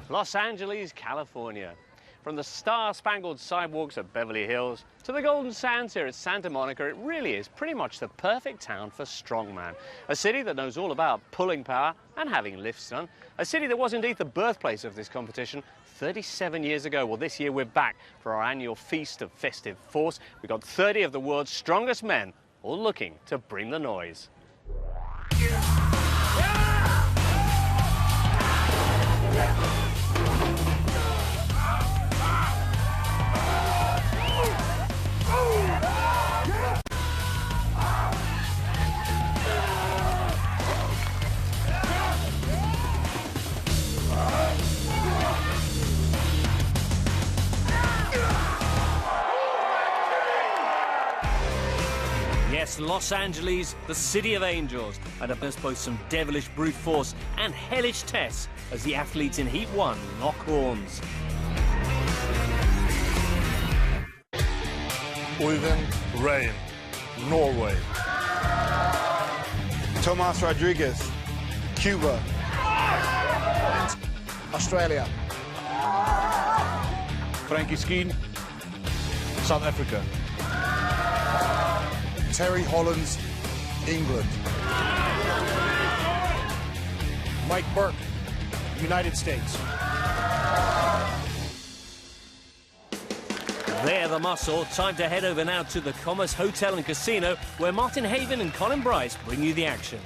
Los Angeles, California. From the star-spangled sidewalks of Beverly Hills to the golden sands here at Santa Monica, it really is pretty much the perfect town for strongman. A city that knows all about pulling power and having lifts done. A city that was indeed the birthplace of this competition 37 years ago. Well, this year we're back for our annual feast of festive force. We've got 30 of the world's strongest men, all looking to bring the noise. Yes, Los Angeles, the city of angels, and it must boast some devilish brute force and hellish tests as the athletes in Heat 1 lock horns. Oivind Rein, Norway. Tomas Rodriguez, Cuba. Australia. Frankie Skeen, South Africa. Terry Hollands, England. Mike Burke, United States. They're the muscle. Time to head over now to the Commerce Hotel and Casino, where Martin Haven and Colin Bryce bring you the action.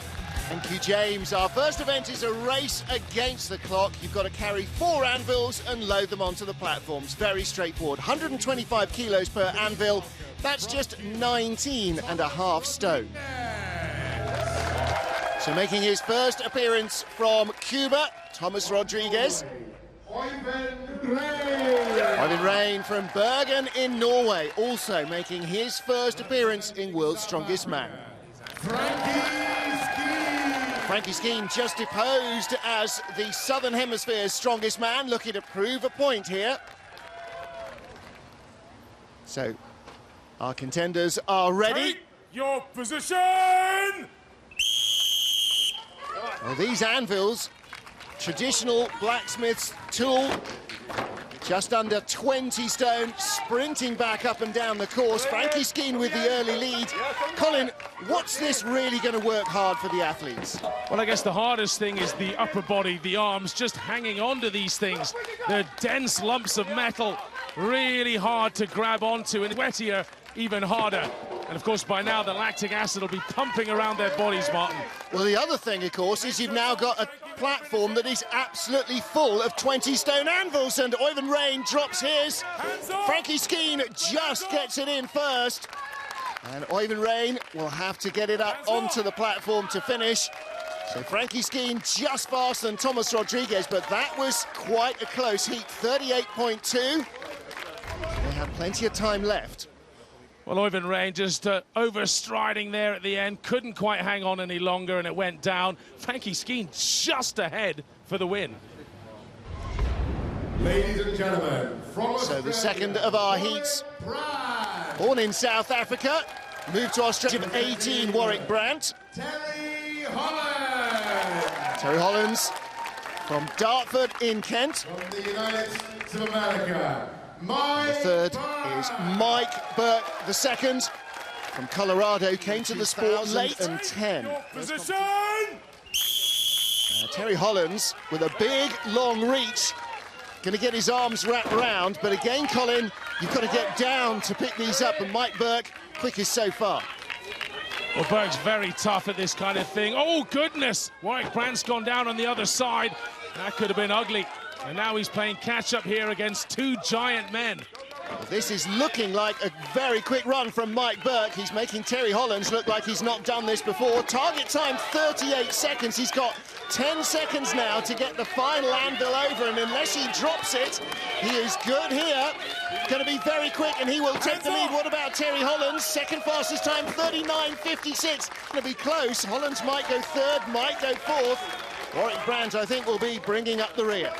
Thank you, James. Our first event is a race against the clock. You've got to carry 4 anvils and load them onto the platforms. Very straightforward. 125 kilos per anvil. That's just 19.5 stone. So making his first appearance from Cuba, Tomas Rodriguez. Oivind Rein from Bergen in Norway, also making his first appearance in World's Strongest Man. Frankie Skeen just deposed as the Southern Hemisphere's strongest man, looking to prove a point here. So, our contenders are ready. Take your position! Well, these anvils, traditional blacksmith's tool, just under 20 stone, sprinting back up and down the course. Frankie Skeen with the early lead. Colin, what's this really going to work hard for the athletes? Well, I guess the hardest thing is the upper body, the arms, just hanging on to these things. They're dense lumps of metal, really hard to grab onto, and wettier, even harder. And of course, by now, the lactic acid will be pumping around their bodies, Martin. Well, the other thing, of course, is you've now got a platform that is absolutely full of 20-stone anvils, and Oivind Rein drops his. Frankie Skeen just gets it in first, and Oivind Rein will have to get it up onto the platform to finish. So Frankie Skeen just faster than Tomas Rodriguez, but that was quite a close heat, 38.2. They have plenty of time left. Well, Oivind Rein just overstriding there at the end, couldn't quite hang on any longer, and it went down. Frankie Skeen just ahead for the win. Ladies and gentlemen, from So the second of our heats, born in South Africa, moved to Australia, 18, Warwick Brandt. Terry Hollands. Terry Hollands from Dartford in Kent. From the United States of America, The third is Mike Burke. The second from Colorado, came to the sport late and 10. position! Terry Hollands with a big, long reach. Going to get his arms wrapped around, but again, Colin, you've got to get down to pick these up, and Mike Burke, quickest so far. Well, Burke's very tough at this kind of thing. Oh, goodness! Warwick Brandt's gone down on the other side. That could have been ugly. And now he's playing catch-up here against 2 giant men. Well, this is looking like a very quick run from Mike Burke. He's making Terry Hollands look like he's not done this before. Target time, 38 seconds. He's got 10 seconds now to get the final anvil over, and unless he drops it, he is good here. Going to be very quick, and he will take the lead. What about Terry Hollands? Second fastest time, 39.56. Going to be close. Hollands might go third, might go fourth. Warwick Brandt, I think, will be bringing up the rear.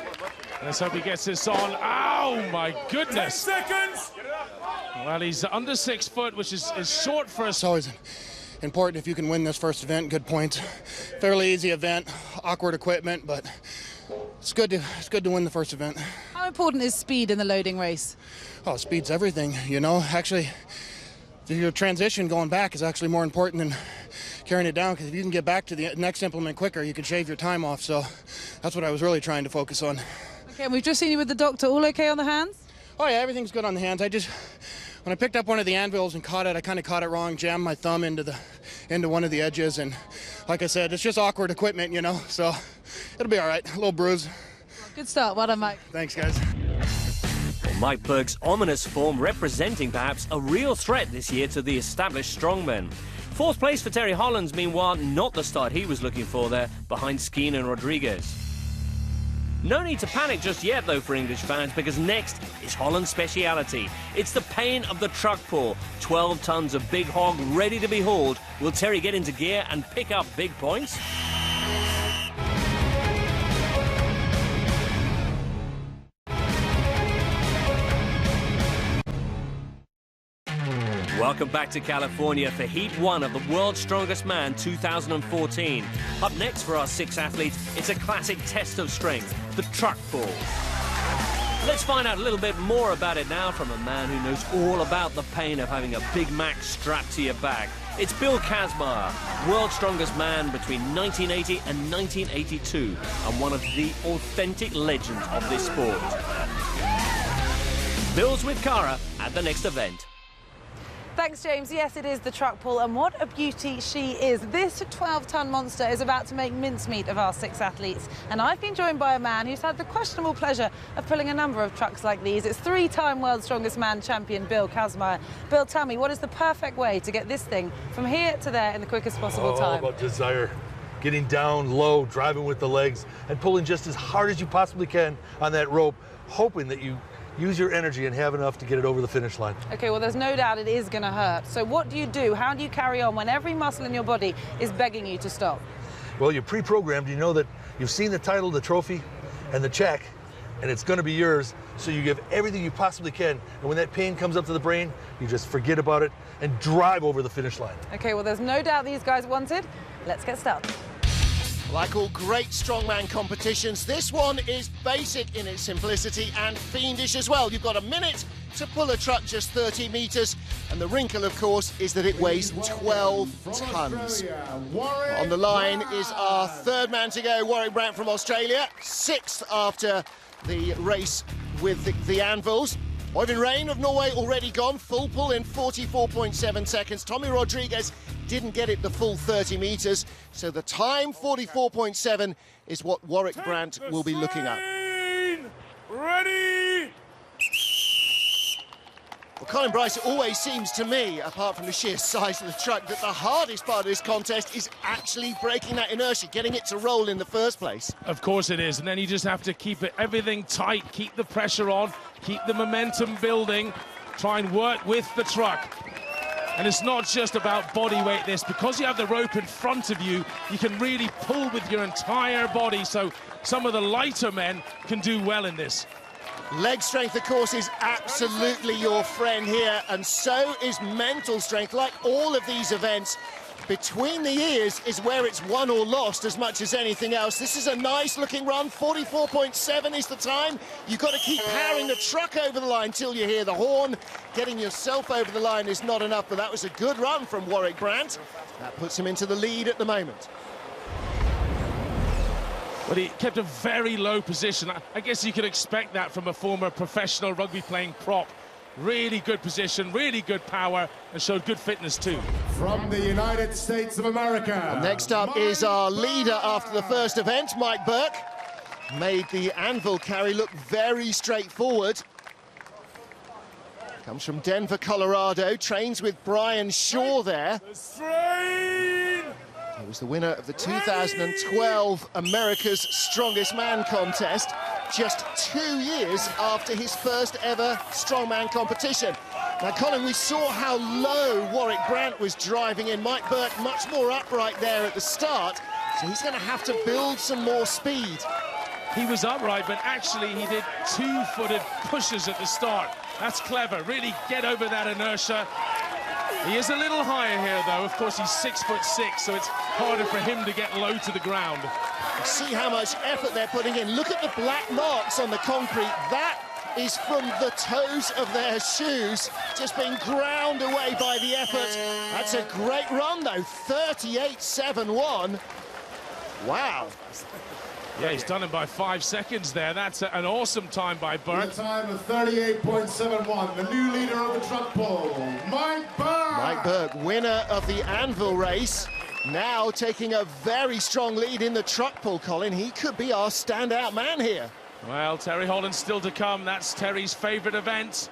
Let's hope he gets this on. Ow, my 10 goodness. seconds! Well, he's under 6 foot, which is short for It's always important if you can win this first event. Good point. Fairly easy event, awkward equipment, but It's good to win the first event. How important is speed in the loading race? Oh, speed's everything, you know. Actually, your transition going back is actually more important than carrying it down, because if you can get back to the next implement quicker, you can shave your time off. So that's what I was really trying to focus on. Okay, and we've just seen you with the doctor. All okay on the hands? Oh yeah, everything's good on the hands. When I picked up one of the anvils and caught it, I kind of caught it wrong, jammed my thumb into one of the edges, and like I said, it's just awkward equipment, you know, so it'll be all right. A little bruise. Good start. Well done, Mike. Thanks, guys. Well, Mike Burke's ominous form representing perhaps a real threat this year to the established strongmen. Fourth place for Terry Hollands, meanwhile, not the start he was looking for there, behind Skeen and Rodriguez. No need to panic just yet, though, for English fans, because next is Holland's speciality. It's the pain of the truck pull. 12 tons of big hog ready to be hauled. Will Terry get into gear and pick up big points? Welcome back to California for Heat 1 of the World's Strongest Man 2014. Up next for our 6 athletes, it's a classic test of strength, the truck pull. Let's find out a little bit more about it now from a man who knows all about the pain of having a Big Mac strapped to your back. It's Bill Kazmaier, World's Strongest Man between 1980 and 1982, and one of the authentic legends of this sport. Bill's with Cara at the next event. Thanks, James. Yes, it is the truck pull, and what a beauty she is. This 12-ton monster is about to make mincemeat of our 6 athletes, and I've been joined by a man who's had the questionable pleasure of pulling a number of trucks like these. It's 3-time World's Strongest Man champion Bill Kazmaier. Bill, tell me, what is the perfect way to get this thing from here to there in the quickest possible time? All about desire. Getting down low, driving with the legs, and pulling just as hard as you possibly can on that rope, hoping that you use your energy and have enough to get it over the finish line. Okay, well, there's no doubt it is going to hurt. So what do you do? How do you carry on when every muscle in your body is begging you to stop? Well, you're pre-programmed. You know that you've seen the title, the trophy, and the check, and it's going to be yours. So you give everything you possibly can. And when that pain comes up to the brain, you just forget about it and drive over the finish line. Okay, well, there's no doubt these guys wanted. Let's get started. Like all great strongman competitions, this one is basic in its simplicity and fiendish as well. You've got a minute to pull a truck just 30 metres, and the wrinkle, of course, is that it weighs 12 tons. On the line is our 3rd man to go, Warwick Brandt from Australia, 6th after the race with the Anvils. Oyvind Rein of Norway already gone, full pull in 44.7 seconds. Tommy Rodriguez didn't get it the full 30 metres, so the time 44.7 is what Warwick Brandt will be looking at. Ready! Well, Colin Bryce, it always seems to me, apart from the sheer size of the truck, that the hardest part of this contest is actually breaking that inertia, getting it to roll in the first place. Of course it is, and then you just have to keep everything tight, keep the pressure on, keep the momentum building, try and work with the truck. And it's not just about body weight this, because you have the rope in front of you, you can really pull with your entire body, so some of the lighter men can do well in this. Leg strength, of course, is absolutely your friend here, and so is mental strength. Like all of these events, between the ears is where it's won or lost as much as anything else. This is a nice looking run, 44.7 is the time. You've got to keep powering the truck over the line till you hear the horn. Getting yourself over the line is not enough, but that was a good run from Warwick Brandt. That puts him into the lead at the moment. But he kept a very low position. I guess you could expect that from a former professional rugby playing prop. Really good position, really good power, and showed good fitness too. From the United States of America. Next up is our leader after the first event, Mike Burke. Made the Anvil carry look very straightforward. Comes from Denver, Colorado, trains with Brian Shaw there. He was the winner of the 2012 America's Strongest Man contest, just 2 years after his first ever strongman competition. Now, Colin, we saw how low Warwick Brandt was driving in. Mike Burke much more upright there at the start, so he's going to have to build some more speed. He was upright, but actually he did 2-footed pushes at the start. That's clever, really get over that inertia. He is a little higher here, though. Of course, he's 6'6", so it's harder for him to get low to the ground. See how much effort they're putting in. Look at the black marks on the concrete. That is from the toes of their shoes, just being ground away by the effort. That's a great run, though. 38.71. Wow. Yeah, he's done it by 5 seconds there. That's an awesome time by Burke. The time of 38.71, the new leader of the truck pull, Mike Burke. Mike Burke, winner of the Anvil race, now taking a very strong lead in the truck pull, Colin. He could be our standout man here. Well, Terry Holland's still to come. That's Terry's favourite event.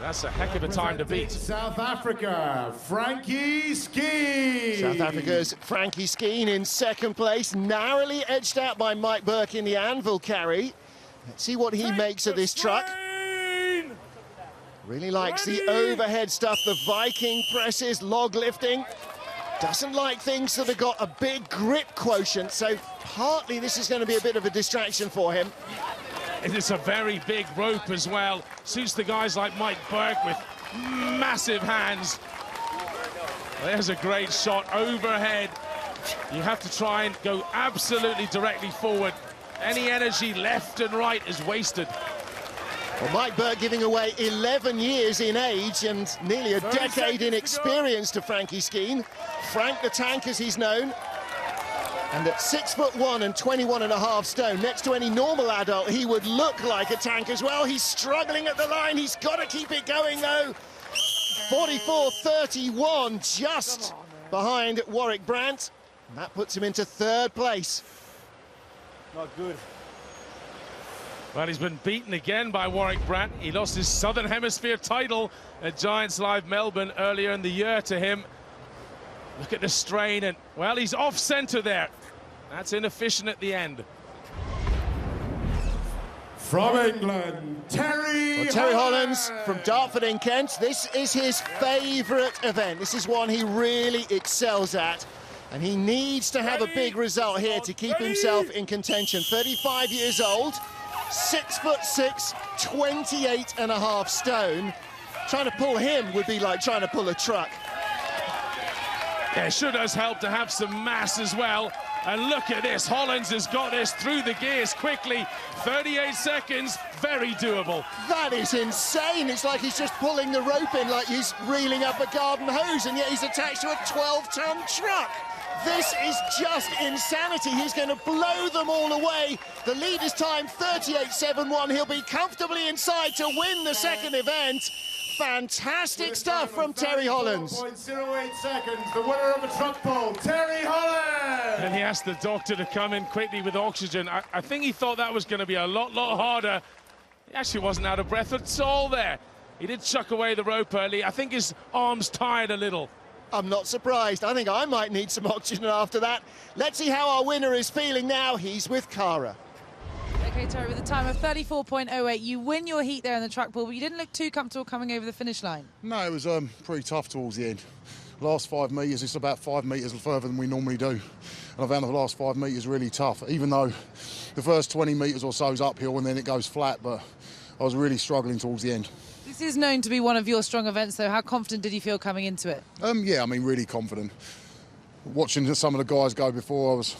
That's a heck of a time to beat. South Africa, Frankie Skeen. South Africa's Frankie Skeen in second place, narrowly edged out by Mike Burke in the Anvil carry. Let's see what he makes of this truck. Really likes the overhead stuff, the Viking presses, log lifting. Doesn't like things that have got a big grip quotient, so partly this is going to be a bit of a distraction for him. It's a very big rope as well. Suits the guys like Mike Burke with massive hands. There's a great shot overhead. You have to try and go absolutely directly forward. Any energy left and right is wasted. Well, Mike Burke giving away 11 years in age and nearly a decade in experience to Frankie Skeen. Frank the Tank, as he's known. And at 6'1" and 21.5 stone, next to any normal adult, he would look like a tank as well. He's struggling at the line. He's got to keep it going, though. 44.31, just behind Warwick Brandt. And that puts him into third place. Not good. Well, he's been beaten again by Warwick Brandt. He lost his Southern Hemisphere title at Giants Live Melbourne earlier in the year to him. Look at the strain, and, well, he's off-centre there. That's inefficient at the end. From England, Terry Hollands from Dartford in Kent. This is his favourite event. This is one he really excels at. And he needs to have a big result here to keep himself in contention. 35 years old, 6'6", 28.5 stone. Trying to pull him would be like trying to pull a truck. Yeah, it sure does help to have some mass as well. And look at this, Hollands has got this through the gears quickly. 38 seconds, very doable. That is insane. It's like he's just pulling the rope in like he's reeling up a garden hose, and yet he's attached to a 12-ton truck. This is just insanity. He's going to blow them all away. The lead is timed 38.71. He'll be comfortably inside to win the second event. Fantastic stuff from Terry Hollands. 0.08 seconds, the winner of the truck pull, Terry Hollands. And he asked the doctor to come in quickly with oxygen. I think he thought that was going to be a lot harder. He actually wasn't out of breath at all there. He did chuck away the rope early. I think his arms tired a little. I'm not surprised. I think I might need some oxygen after that. Let's see how our winner is feeling now. He's with Cara. OK, Terry, with a time of 34.08, you win your heat there in the truck pull, but you didn't look too comfortable coming over the finish line. No, it was pretty tough towards the end. Last 5 metres, it's about 5 metres further than we normally do. And I found the last 5 metres really tough, even though the first 20 metres or so is uphill and then it goes flat, but I was really struggling towards the end. This is known to be one of your strong events, though. How confident did you feel coming into it? Yeah, I mean, really confident. Watching some of the guys go before, I was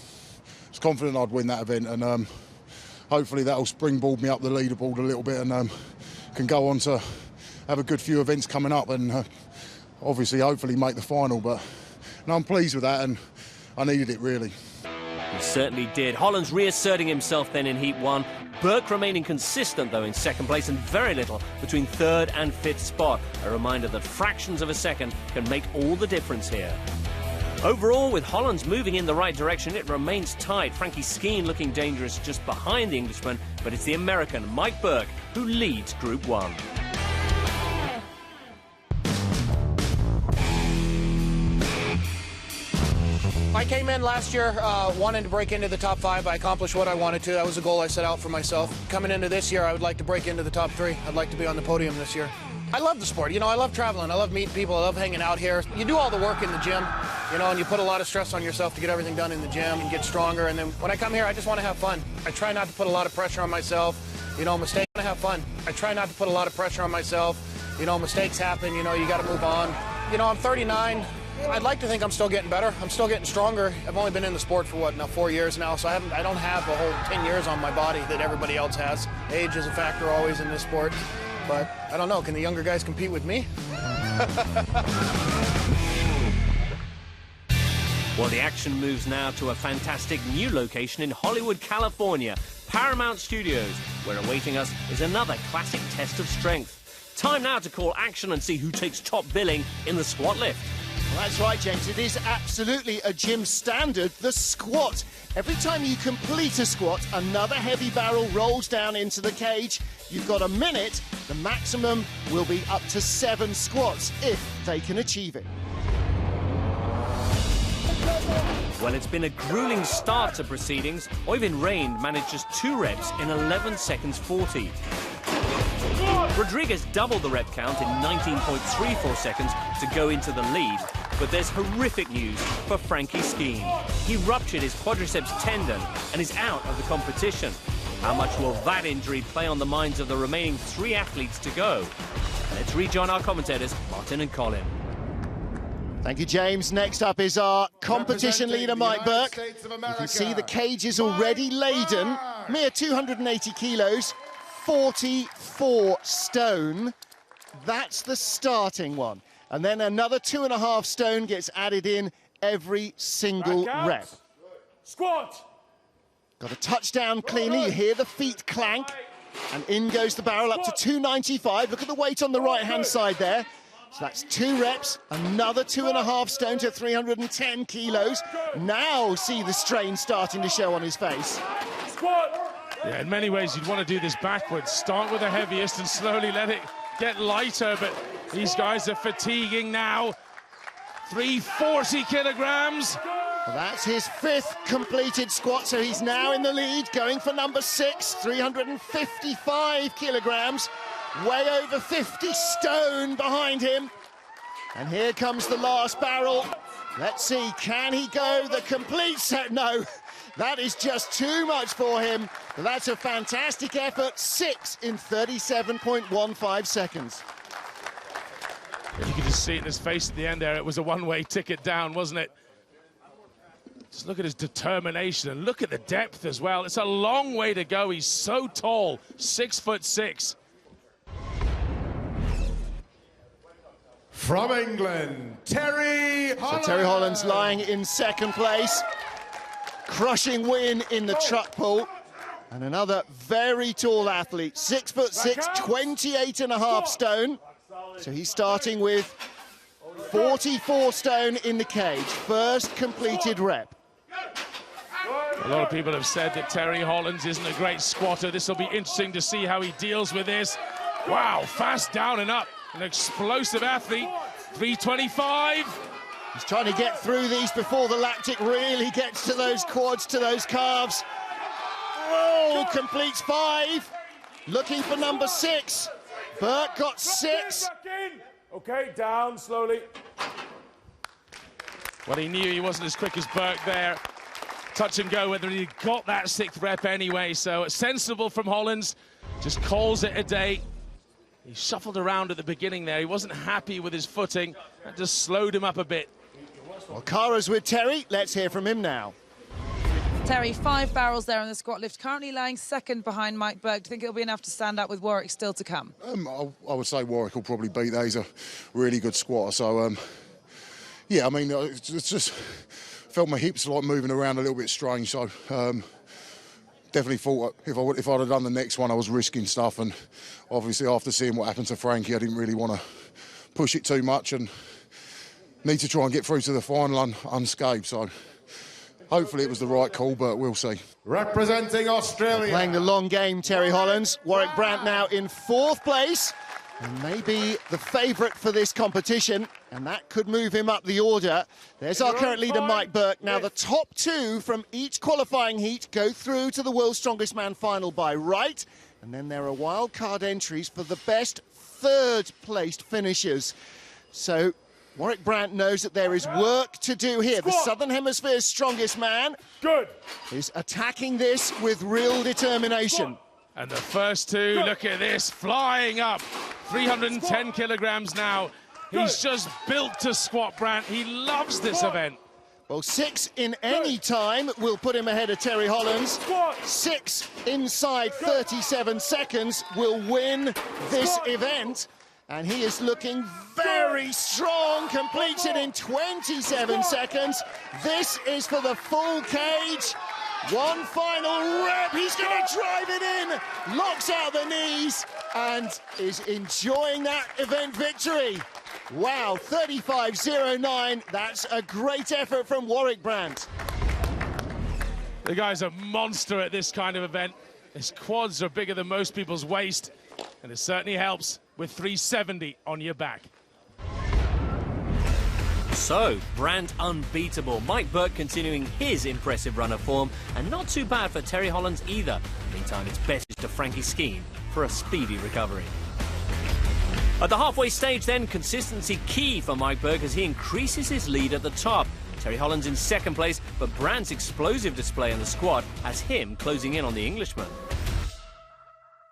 confident I'd win that event, and hopefully that'll springboard me up the leaderboard a little bit, and can go on to have a good few events coming up, and obviously hopefully make the final. But no, I'm pleased with that, and I needed it really. He certainly did. Hollands reasserting himself then in Heat 1. Burke remaining consistent, though, in second place, and very little between third and fifth spot. A reminder that fractions of a second can make all the difference here. Overall, with Hollands moving in the right direction, it remains tight. Frankie Skeen looking dangerous just behind the Englishman, but it's the American, Mike Burke, who leads Group 1. I came in last year wanting to break into the top 5. I accomplished what I wanted to. That was a goal I set out for myself. Coming into this year, I would like to break into the top 3. I'd like to be on the podium this year. I love the sport. You know, I love traveling. I love meeting people. I love hanging out here. You do all the work in the gym, you know, and you put a lot of stress on yourself to get everything done in the gym and get stronger. And then when I come here, I just want to have fun. I try not to put a lot of pressure on myself. You know, mistakes, I want to have fun. I try not to put a lot of pressure on myself. You know, mistakes happen. You know, you got to move on. You know, I'm 39. I'd like to think I'm still getting better. I'm still getting stronger. I've only been in the sport for, what, now 4 years now, so I don't have a whole 10 years on my body that everybody else has. Age is a factor always in this sport, but I don't know. Can the younger guys compete with me? Well, the action moves now to a fantastic new location in Hollywood, California, Paramount Studios, where awaiting us is another classic test of strength. Time now to call action and see who takes top billing in the squat lift. Well, that's right, James. It is absolutely a gym standard, the squat. Every time you complete a squat, another heavy barrel rolls down into the cage. You've got a minute. The maximum will be up to 7 squats if they can achieve it. Well, it's been a grueling start to proceedings. Oyvind Rein managed just 2 reps in 11 seconds 40. Rodriguez doubled the rep count in 19.34 seconds to go into the lead. But there's horrific news for Frankie Skeen. He ruptured his quadriceps tendon and is out of the competition. How much will that injury play on the minds of the remaining 3 athletes to go? Let's rejoin our commentators, Martin and Colin. Thank you, James. Next up is our competition leader, Mike Burke. You can see the cage is already laden. Mere 280 kilos, 44 stone. That's the starting one. And then another 2.5 stone gets added in every single rep. Squat. Got a touchdown cleanly. You hear the feet clank. And in goes the barrel up to 295. Look at the weight on the right-hand side there. So that's 2 reps, another 2.5 stone to 310 kilos. Now see the strain starting to show on his face. Yeah, in many ways you'd want to do this backwards. Start with the heaviest and slowly let it get lighter, but these guys are fatiguing now. 340 kilograms. Well, that's his 5th completed squat, so he's now in the lead, going for number 6, 355 kilograms. Way over 50 stone behind him. And here comes the last barrel. Let's see, can he go the complete set? No, that is just too much for him. But that's a fantastic effort, 6 in 37.15 seconds. You could just see it in his face at the end there. It was a one-way ticket down, wasn't it? Just look at his determination and look at the depth as well. It's a long way to go. He's so tall, 6'6". From England, Terry Holland. So Terry Holland's lying in 2nd place. Crushing win in the truck pull. And another very tall athlete, 6'6", 28.5 stone. So he's starting with 44 stone in the cage. First completed rep. A lot of people have said that Terry Holland isn't a great squatter. This will be interesting to see how he deals with this. Wow, fast down and up. An explosive athlete, 325. He's trying to get through these before the lactic really gets to those quads, to those calves. Oh, completes 5. Looking for number 6. Burke got 6. Okay, down slowly. Well, he knew he wasn't as quick as Burke there. Touch and go whether he got that 6th rep anyway. So sensible from Hollands. Just calls it a day. He shuffled around at the beginning there. He wasn't happy with his footing. That just slowed him up a bit. Well, Cara's with Terry. Let's hear from him now. Terry, 5 barrels there on the squat lift, currently lying 2nd behind Mike Burke. Do you think it'll be enough to stand up with Warwick still to come? I would say Warwick will probably beat that. He's a really good squatter. So, yeah, I mean, it's just felt my hips like moving around a little bit strange. So, definitely thought if I'd have done the next one, I was risking stuff. And obviously, after seeing what happened to Frankie, I didn't really want to push it too much and need to try and get through to the final unscathed. So hopefully it was the right call, but we'll see. Representing Australia. Playing the long game, Terry Hollands. Warwick Brandt now in 4th place. And maybe the favourite for this competition, and that could move him up the order. There's our current leader, Mike Burke. Now, the top 2 from each qualifying heat go through to the World's Strongest Man final by right, and then there are wild card entries for the best 3rd-placed finishers. So Warwick Brandt knows that there is work to do here. The Southern Hemisphere's strongest man is attacking this with real determination. And the first 2, look at this, flying up. 310 kilograms now. He's just built to squat, Brandt. He loves this event. Well, 6 in any time will put him ahead of Terry Hollands. 6 inside 37 seconds will win this event. And he is looking very strong, completes it in 27 seconds. This is for the full cage. One final rep, he's going to drive it in, locks out the knees, and is enjoying that event victory. Wow, 35.09, that's a great effort from Warwick Brandt. The guy's a monster at this kind of event. His quads are bigger than most people's waist, and it certainly helps with 370 on your back. So, Brandt unbeatable. Mike Burke continuing his impressive run of form, and not too bad for Terry Hollands either. Meantime, it's best to Frankie Skeen for a speedy recovery. At the halfway stage then, consistency key for Mike Burke as he increases his lead at the top. Terry Hollands in second place, but Brandt's explosive display in the squad has him closing in on the Englishman.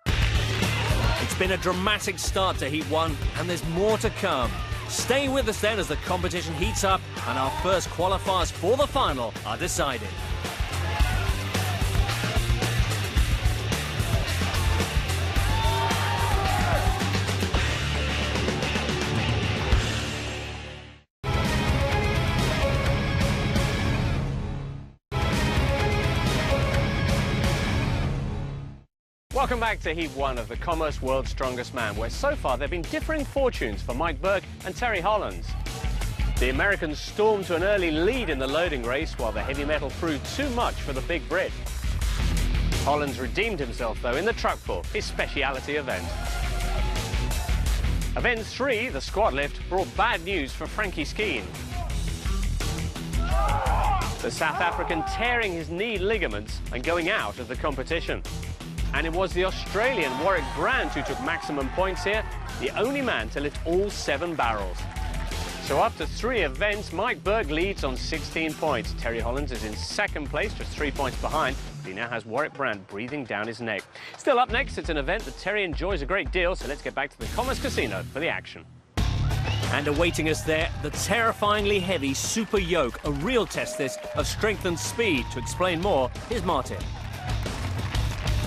It's been a dramatic start to Heat 1, and there's more to come. Stay with us then as the competition heats up and our first qualifiers for the final are decided. Welcome back to Heat 1 of the Commerce World's Strongest Man, where so far there have been differing fortunes for Mike Burke and Terry Hollands. The Americans stormed to an early lead in the loading race, while the heavy metal proved too much for the big Brit. Hollands redeemed himself, though, in the truck pull, his speciality event. Event 3, the squat lift, brought bad news for Frankie Skeen. The South African tearing his knee ligaments and going out of the competition. And it was the Australian Warwick Brandt who took maximum points here, the only man to lift all 7 barrels. So after 3 events, Mike Burke leads on 16 points. Terry Hollands is in second place, just 3 points behind, but he now has Warwick Brandt breathing down his neck. Still up next, it's an event that Terry enjoys a great deal, so let's get back to the Commerce Casino for the action. And awaiting us there, the terrifyingly heavy Super Yoke, a real test this of strength and speed. To explain more, here's Martin.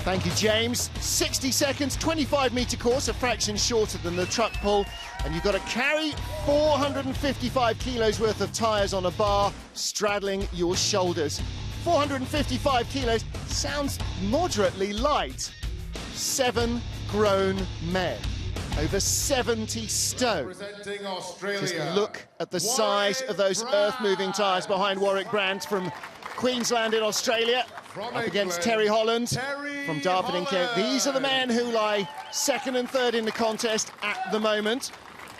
Thank you, James. 60 seconds, 25-metre course, a fraction shorter than the truck pull. And you've got to carry 455 kilos worth of tyres on a bar, straddling your shoulders. 455 kilos sounds moderately light. 7 grown men, over 70 stone. Representing Australia. Just look at the size of those earth-moving tyres behind Warwick Brandt from Queensland in Australia. Up against Terry Hollands from Dartford in Kent. These are the men who lie second and third in the contest at the moment.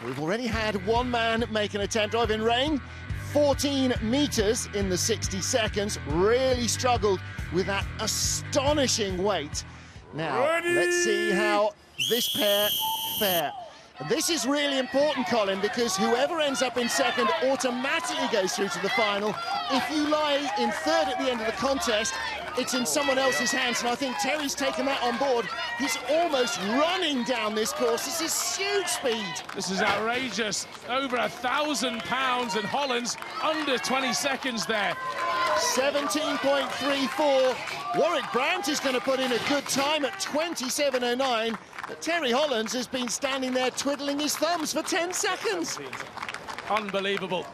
We've already had one man make an attempt. Ivan Rain, 14 metres in the 60 seconds. Really struggled with that astonishing weight. Now, let's see how this pair fare. And this is really important, Colin, because whoever ends up in second automatically goes through to the final. If you lie in third at the end of the contest, it's in someone else's hands, and I think Terry's taken that on board. He's almost running down this course. This is huge speed. This is outrageous. Over 1,000 pounds, and Hollands under 20 seconds there. 17.34. Warwick Brandt is going to put in a good time at 27.09. But Terry Hollands has been standing there twiddling his thumbs for 10 seconds. Unbelievable.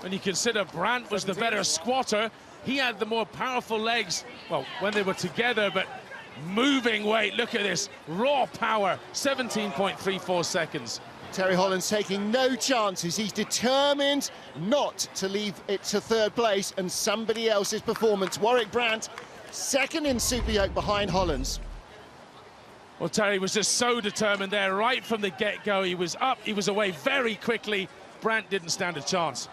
When you consider Brandt was the better squatter, he had the more powerful legs, well, when they were together, but moving weight. Look at this, raw power, 17.34 seconds. Terry Hollands taking no chances. He's determined not to leave it to third place and somebody else's performance. Warwick Brandt, second in Super Yoke behind Hollands. Well, Terry was just so determined there right from the get-go. He was up, he was away very quickly. Brandt didn't stand a chance.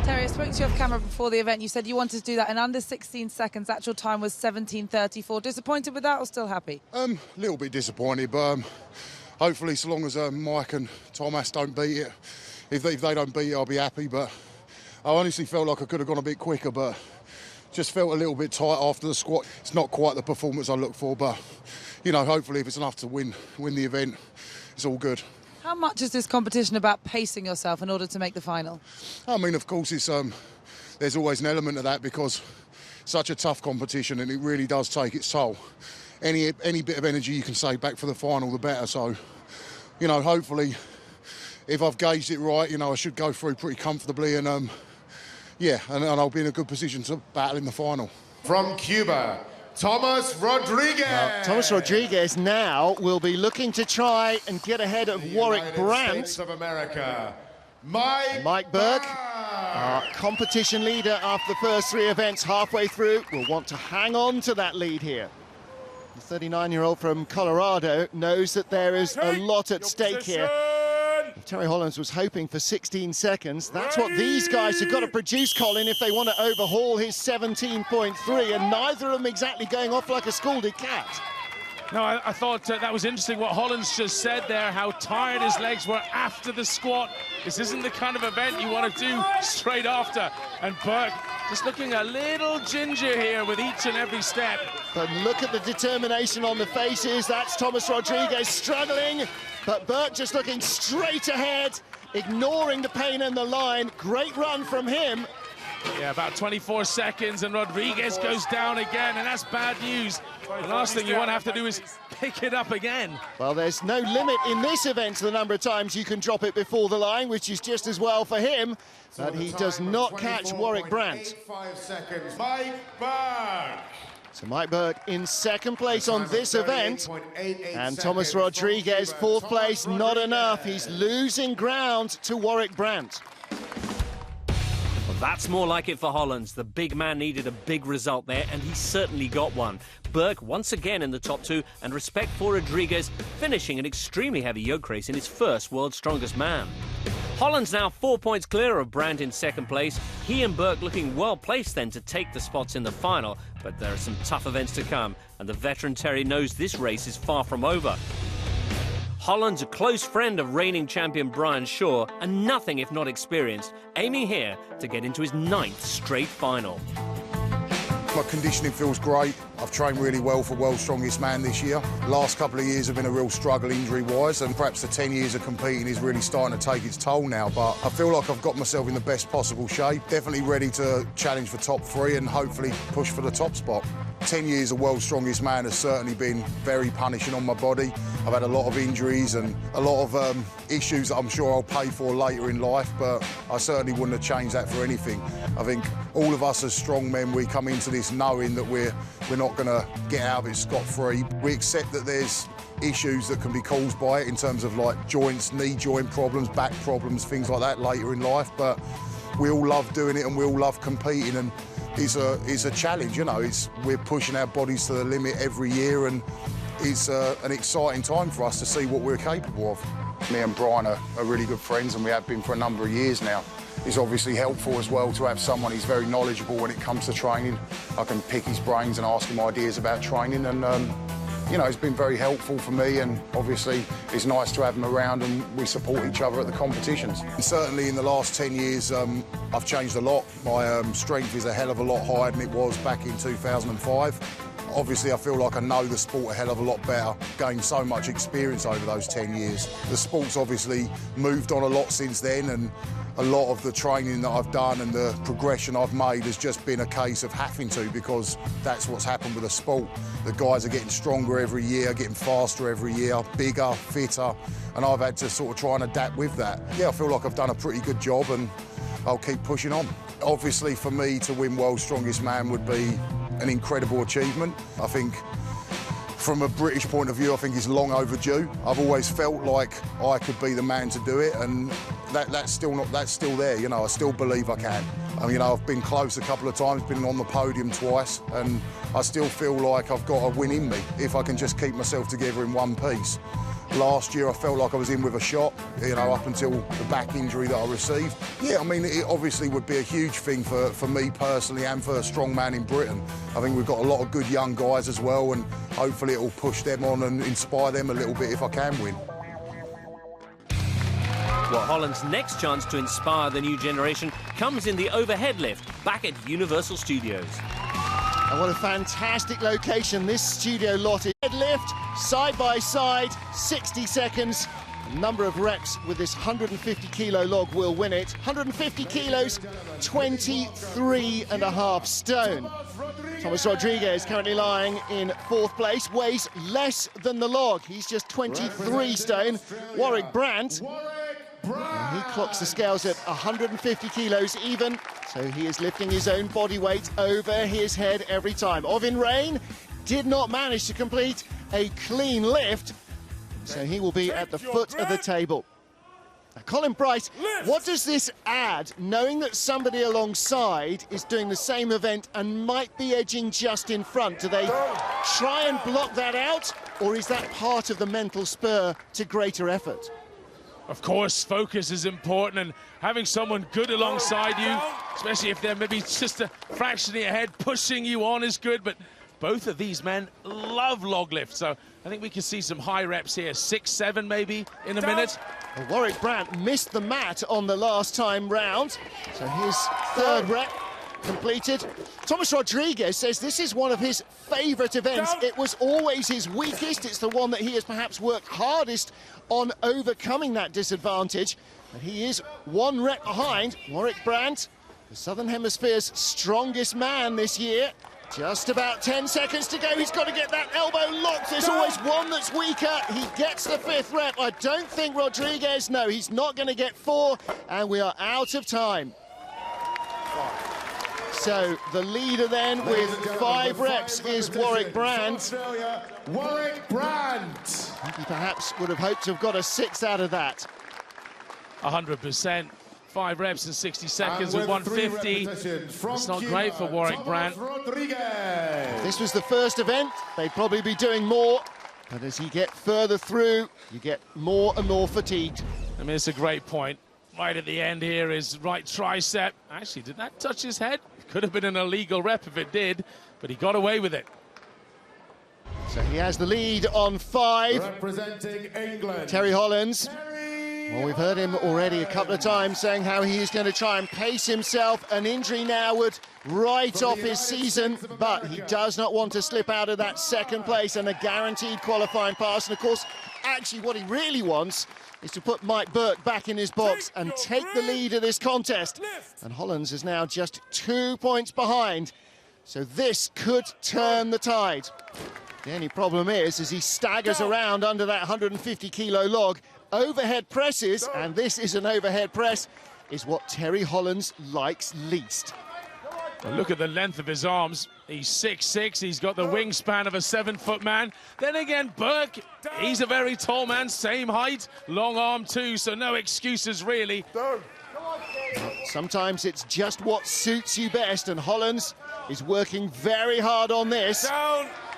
Terry, I spoke to you off camera before the event. You said you wanted to do that in under 16 seconds. Actual time was 17:34. Disappointed with that or still happy? A little bit disappointed, but hopefully, so long as Mike and Thomas don't beat it, if they don't beat it, I'll be happy. But I honestly felt like I could have gone a bit quicker, but just felt a little bit tight after the squat. It's not quite the performance I look for, but, you know, hopefully if it's enough to win the event, it's all good. How much is this competition about pacing yourself in order to make the final? I mean, of course, it's there's always an element of that because it's such a tough competition and it really does take its toll. Any bit of energy you can save back for the final, the better. So, you know, hopefully, if I've gauged it right, you know, I should go through pretty comfortably and, yeah, and I'll be in a good position to battle in the final. From Cuba, Thomas Rodriguez. Thomas Rodriguez now will be looking to try and get ahead of Warwick United Brandt. States of America, Mike Burke, our competition leader after the first 3 events, halfway through, will want to hang on to that lead here. The 39-year-old from Colorado knows that there is a lot at stake here. If Terry Hollands was hoping for 16 seconds. That's what these guys have got to produce, Colin, if they want to overhaul his 17.3, and neither of them exactly going off like a scalded cat. No, I thought that was interesting what Hollands just said there, how tired his legs were after the squat. This isn't the kind of event you want to do straight after. And Burke just looking a little ginger here with each and every step. But look at the determination on the faces. That's Thomas Rodriguez struggling, but Burke just looking straight ahead, ignoring the pain and the line. Great run from him. Yeah, about 24 seconds, and Rodriguez goes down again, and that's bad news. The last thing you want to have to do is pick it up again. Well, there's no limit in this event to the number of times you can drop it before the line, which is just as well for him. But he does not catch Warwick Brandt. 5 seconds. Mike Burke. So Mike Burke in second place on this event, and Thomas Rodriguez fourth place. Not enough. He's losing ground to Warwick Brandt. That's more like it for Hollands. The big man needed a big result there, and he certainly got one. Burke once again in the top 2, and respect for Rodriguez, finishing an extremely heavy yoke race in his first World's Strongest Man. Hollands now 4 points clear of Brandt in second place. He and Burke looking well placed then to take the spots in the final, but there are some tough events to come, and the veteran Terry knows this race is far from over. Hollands, a close friend of reigning champion Brian Shaw, and nothing if not experienced, aiming here to get into his 9th straight final. My conditioning feels great. I've trained really well for World's Strongest Man this year. Last couple of years have been a real struggle injury-wise, and perhaps the 10 years of competing is really starting to take its toll now, but I feel like I've got myself in the best possible shape. Definitely ready to challenge for top 3 and hopefully push for the top spot. 10 years of World's Strongest Man has certainly been very punishing on my body. I've had a lot of injuries and a lot of issues that I'm sure I'll pay for later in life, but I certainly wouldn't have changed that for anything. I think all of us as strong men, we come into this knowing that we're not going to get out of it scot-free. We accept that there's issues that can be caused by it in terms of like joints, knee joint problems, back problems, things like that later in life, but we all love doing it and we all love competing, and it's a challenge, you know. We're pushing our bodies to the limit every year, and it's an exciting time for us to see what we're capable of. Me and Brian are really good friends, and we have been for a number of years now. It's obviously helpful as well to have someone who's very knowledgeable when it comes to training. I can pick his brains and ask him ideas about training, and you know, it's been very helpful for me, and obviously it's nice to have him around and we support each other at the competitions. And certainly in the last 10 years, I've changed a lot. My strength is a hell of a lot higher than it was back in 2005. Obviously, I feel like I know the sport a hell of a lot better, gained so much experience over those 10 years. The sport's obviously moved on a lot since then, and a lot of the training that I've done and the progression I've made has just been a case of having to, because that's what's happened with the sport. The guys are getting stronger every year, getting faster every year, bigger, fitter, and I've had to sort of try and adapt with that. Yeah, I feel like I've done a pretty good job, and I'll keep pushing on. Obviously, for me to win World's Strongest Man would be an incredible achievement. I think from a British point of view, I think it's long overdue. I've always felt like I could be the man to do it, and that's still there, you know. I still believe I can. I mean, you know, I've been close a couple of times, been on the podium twice, and I still feel like I've got a win in me if I can just keep myself together in one piece. Last year, I felt like I was in with a shot, you know, up until the back injury that I received. Yeah, I mean, it obviously would be a huge thing for me personally and for a strongman in Britain. I think we've got a lot of good young guys as well, and hopefully it will push them on and inspire them a little bit if I can win. Well, Holland's next chance to inspire the new generation comes in the overhead lift back at Universal Studios. And what a fantastic location this studio lot is. Deadlift, side by side, 60 seconds. Number of reps with this 150 kilo log will win it. 150 kilos, 23.5 stone. Thomas Rodriguez currently lying in 4th place, weighs less than the log. He's just 23 stone. Warwick Brandt, he clocks the scales at 150 kilos even, so he is lifting his own body weight over his head every time. Ovin Rain did not manage to complete a clean lift, so he will be at the foot of the table. Now, Colin Bryce, what does this add, knowing that somebody alongside is doing the same event and might be edging just in front? Do they try and block that out, or is that part of the mental spur to greater effort? Of course, focus is important, and having someone good alongside you, especially if they're maybe just a fraction ahead, pushing you on is good, but both of these men love log lift, so I think we can see some high reps here, 6, 7 maybe in a minute. Well, Warwick Brandt missed the mat on the last time round, so his 3rd rep completed. Thomas Rodriguez says this is one of his favourite events. It was always his weakest. It's the one that he has perhaps worked hardest on overcoming that disadvantage. And he is 1 rep behind Warwick Brandt, the Southern Hemisphere's strongest man this year. Just about 10 seconds to go. He's got to get that elbow locked. There's always one that's weaker. He gets the 5th rep. I don't think Rodriguez, no, he's not going to get 4, and we are out of time. So the leader then with 5 reps is Warwick Brandt. Warwick Brandt. He perhaps would have hoped to have got a 6 out of that. 100%. 5 reps in 60 seconds with 150. It's not great for Warwick Brandt. If this was the first event, they'd probably be doing more. But as you get further through, you get more and more fatigued. I mean, it's a great point. Right at the end here is right tricep. Actually, did that touch his head? It could have been an illegal rep if it did, but he got away with it. So he has the lead on 5. Representing England, Terry Hollands. Well, we've heard him already a couple of times saying how he is going to try and pace himself. An injury now would write off his season, but he does not want to slip out of that 2nd place and a guaranteed qualifying pass. And of course, actually what he really wants is to put Mike Burke back in his box and take the lead of this contest. And Hollands is now just 2 points behind, so this could turn the tide. The only problem is, as he staggers around under that 150 kilo log, overhead presses, and this is an overhead press, is what Terry Hollands likes least. Well, look at the length of his arms. He's 6'6", he's got the wingspan of a 7-foot man. Then again, Burke, he's a very tall man, same height, long arm too, so no excuses really. Sometimes it's just what suits you best, and Hollands is working very hard on this.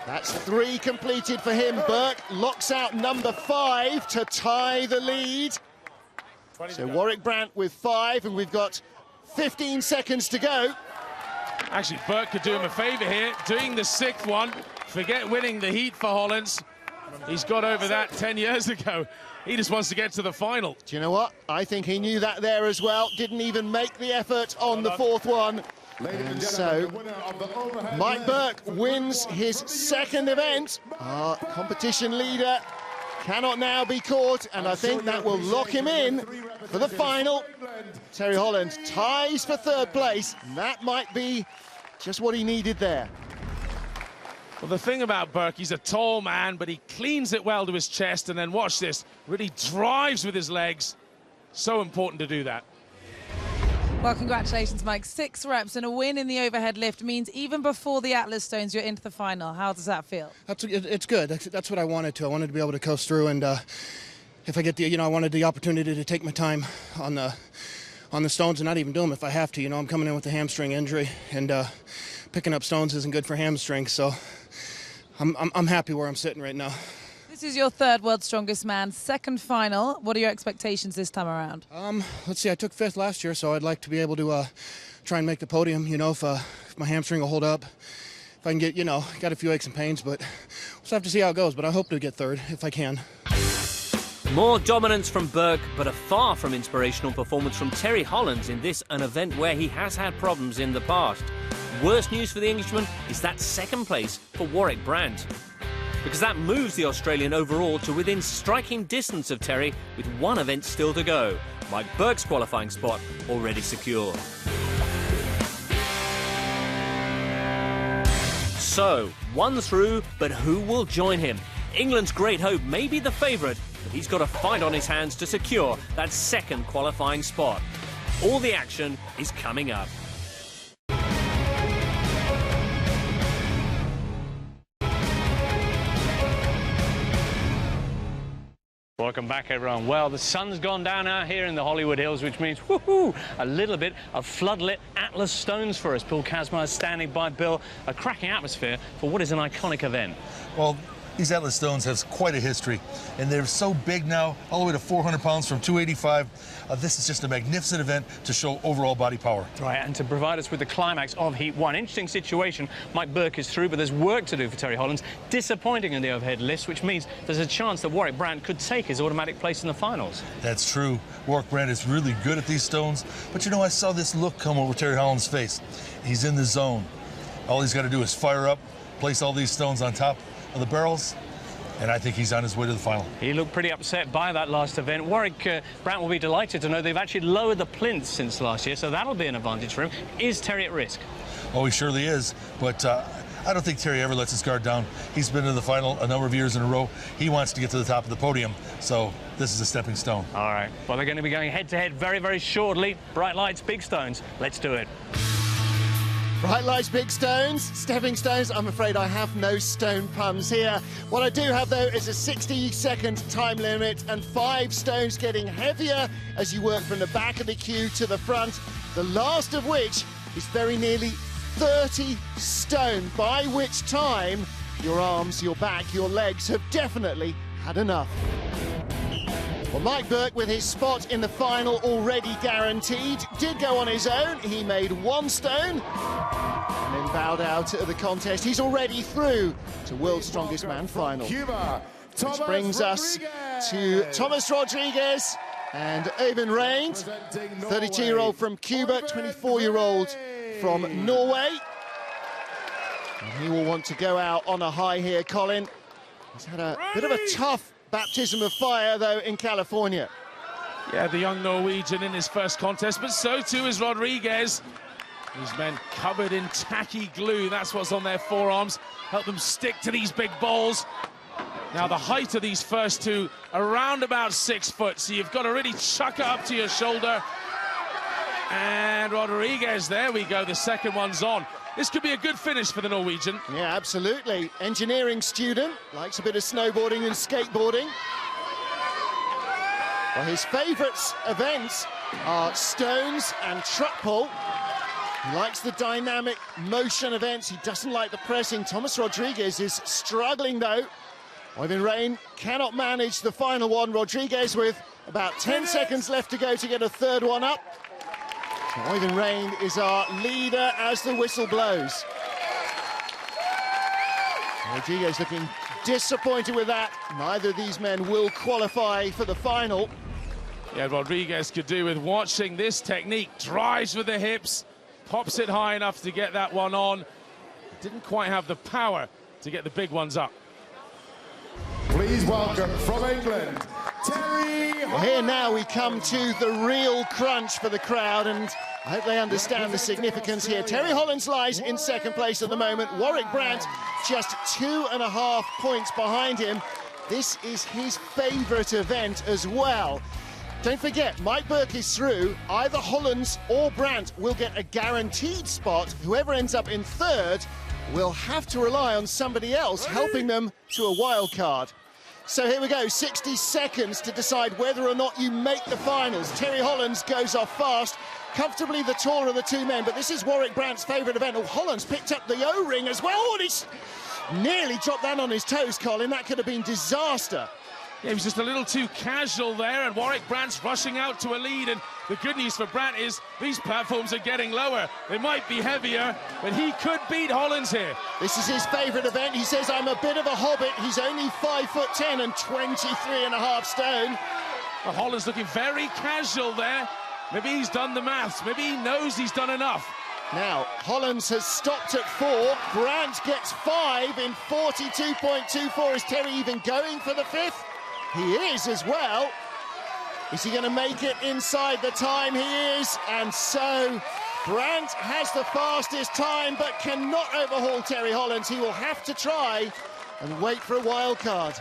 That's 3 completed for him. Burke locks out number 5 to tie the lead. So Warwick Brandt with 5, and we've got 15 seconds to go. Actually, Burke could do him a favour here, doing the 6th one. Forget winning the heat for Hollands. He's got over that 10 years ago. He just wants to get to the final. Do you know what? I think he knew that there as well. Didn't even make the effort on the 4th one. And so Mike Burke wins his 2nd event. Our competition leader cannot now be caught, and I think that will lock him in for the final. Terry Holland ties for 3rd place. That might be just what he needed there. Well, the thing about Burke, he's a tall man, but he cleans it well to his chest, and then watch this, really drives with his legs. So important to do that. Well, congratulations, Mike. 6 reps and a win in the overhead lift means even before the Atlas Stones, you're into the final. How does that feel? It's good. That's what I wanted to. I wanted to be able to coast through, and if I get the, I wanted the opportunity to take my time on the stones and not even do them if I have to. I'm coming in with a hamstring injury, and picking up stones isn't good for hamstrings. So I'm happy where I'm sitting right now. This is your 3rd World's Strongest Man, 2nd final. What are your expectations this time around? Let's see, I took 5th last year, so I'd like to be able to try and make the podium, if my hamstring will hold up. If I can get, got a few aches and pains, but we'll just have to see how it goes. But I hope to get 3rd if I can. More dominance from Burke, but a far from inspirational performance from Terry Hollands in this, an event where he has had problems in the past. Worst news for the Englishman is that second place for Warwick Brandt, because that moves the Australian overall to within striking distance of Terry with one event still to go. Mike Burke's qualifying spot already secure. So, one through, but who will join him? England's great hope may be the favourite, but he's got a fight on his hands to secure that second qualifying spot. All the action is coming up. Welcome back, everyone. Well, the sun's gone down out here in the Hollywood Hills, which means, woohoo, a little bit of floodlit Atlas stones for us. Bill Kazmar is standing by. Bill, a cracking atmosphere for what is an iconic event. Well, these Atlas stones have quite a history, and they're so big now, all the way to 400 pounds from 285. This is just a magnificent event to show overall body power. Right, and to provide us with the climax of Heat 1. Interesting situation. Mike Burke is through, but there's work to do for Terry Hollands. Disappointing in the overhead list, which means there's a chance that Warwick Brandt could take his automatic place in the finals. That's true. Warwick Brandt is really good at these stones, but you know, I saw this look come over Terry Hollands' face. He's in the zone. All he's got to do is fire up, place all these stones on top of the barrels, and I think he's on his way to the final. He looked pretty upset by that last event. Warwick Brandt will be delighted to know they've actually lowered the plinth since last year, so that'll be an advantage for him. Is Terry at risk? Oh, he surely is, but I don't think Terry ever lets his guard down. He's been to the final a number of years in a row. He wants to get to the top of the podium, so this is a stepping stone. All right, well, they're going to be going head-to-head very, very shortly. Bright lights, big stones. Let's do it. Bright lights, big stones, stepping stones. I'm afraid I have no stone puns here. What I do have, though, is a 60-second time limit and 5 stones getting heavier as you work from the back of the queue to the front, the last of which is very nearly 30 stone, by which time your arms, your back, your legs have definitely had enough. Well, Mike Burke, with his spot in the final already guaranteed, did go on his own. He made 1 stone and then bowed out of the contest. He's already through to World's Strongest Man final. Which brings us to Thomas Rodriguez and Øyvind Rein, 32-year-old from Cuba, 24-year-old from Norway. And he will want to go out on a high here, Colin. He's had a bit of a tough baptism of fire, though, in California. Yeah, the young Norwegian in his first contest, but so too is Rodriguez. These men covered in tacky glue. That's what's on their forearms. Help them stick to these big balls. Now, the height of these first two, around about 6 foot, so you've got to really chuck it up to your shoulder. And Rodriguez, there we go, the second one's on. This could be a good finish for the Norwegian. Yeah, absolutely. Engineering student, likes a bit of snowboarding and skateboarding. Well, his favourite events are stones and truck pull. He likes the dynamic motion events. He doesn't like the pressing. Thomas Rodriguez is struggling, though. Øyvind Rein cannot manage the final one. Rodriguez with about 10 seconds left to go to get a third one up. So Øyvind Rein is our leader as the whistle blows. Rodriguez looking disappointed with that. Neither of these men will qualify for the final. Yeah, Rodriguez could do with watching this technique. Drives with the hips, pops it high enough to get that one on. Didn't quite have the power to get the big ones up. Please welcome from England, Terry Hollands. Well, here now we come to the real crunch for the crowd, and I hope they understand the significance here. Terry Hollands lies in second place at the moment. Warwick Brandt just 2.5 points behind him. This is his favourite event as well. Don't forget, Mike Burke is through. Either Hollands or Brandt will get a guaranteed spot. Whoever ends up in third will have to rely on somebody else helping them to a wild card. So here we go, 60 seconds to decide whether or not you make the finals. Terry Hollands goes off fast, comfortably the taller of the two men, but this is Warwick Brandt's favourite event. Oh, Hollands picked up the O-ring as well. Oh, he's nearly dropped that on his toes, Colin. That could have been disaster. Yeah, he was just a little too casual there, and Warwick Brandt's rushing out to a lead, and the good news for Brandt is these platforms are getting lower. They might be heavier, but he could beat Hollands here. This is his favourite event. He says, I'm a bit of a hobbit. He's only 5'10" and 23.5 stone. Well, Hollands looking very casual there. Maybe he's done the maths. Maybe he knows he's done enough. Now, Hollands has stopped at 4. Brandt gets 5 in 42.24. Is Terry even going for the 5th? He is as well. Is he going to make it inside the time? He is. And so Brandt has the fastest time but cannot overhaul Terry Hollands. He will have to try and wait for a wild card.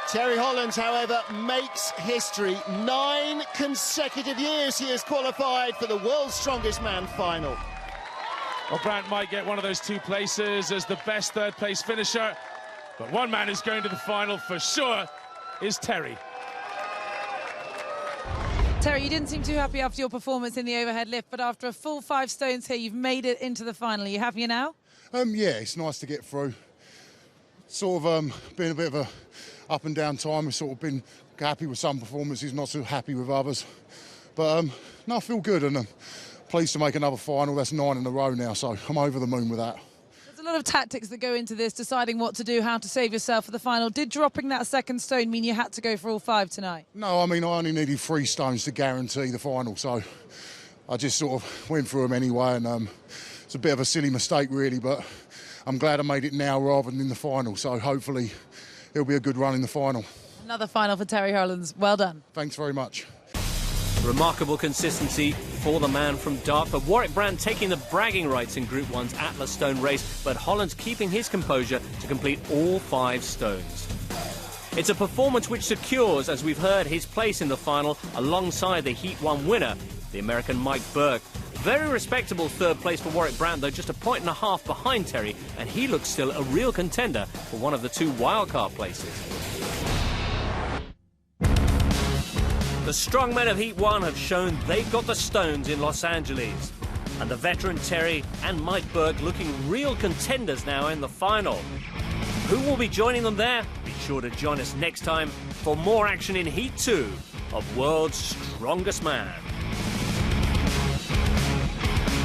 Terry Hollands, however, makes history. 9 consecutive years he has qualified for the World's Strongest Man final. Well, Brandt might get one of those 2 places as the best third-place finisher, but one man who's going to the final for sure is Terry. Terry, you didn't seem too happy after your performance in the overhead lift, but after a full 5 stones here, you've made it into the final. Are you happy now? Yeah, it's nice to get through. Sort of been a bit of a up and down time. We've sort of been happy with some performances, not so happy with others. But no, I feel good, and I'm pleased to make another final. That's 9 in a row now, so I'm over the moon with that. There's a lot of tactics that go into this, deciding what to do, how to save yourself for the final. Did dropping that 2nd stone mean you had to go for all 5 tonight? No, I mean, I only needed 3 stones to guarantee the final, so I just sort of went through them anyway, and it's a bit of a silly mistake, really, but I'm glad I made it now rather than in the final, so hopefully it'll be a good run in the final. Another final for Terry Hollands. Well done. Thanks very much. Remarkable consistency for the man from Dartford. Warwick Brandt taking the bragging rights in Group 1's Atlas Stone race, but Hollands keeping his composure to complete all 5 stones. It's a performance which secures, as we've heard, his place in the final alongside the Heat 1 winner, the American Mike Burke. Very respectable 3rd place for Warwick Brandt, though just a 1.5 points behind Terry, and he looks still a real contender for one of the 2 wildcard places. The strongmen of Heat 1 have shown they've got the stones in Los Angeles. And the veteran Terry and Mike Burke looking real contenders now in the final. Who will be joining them there? Be sure to join us next time for more action in Heat 2 of World's Strongest Man.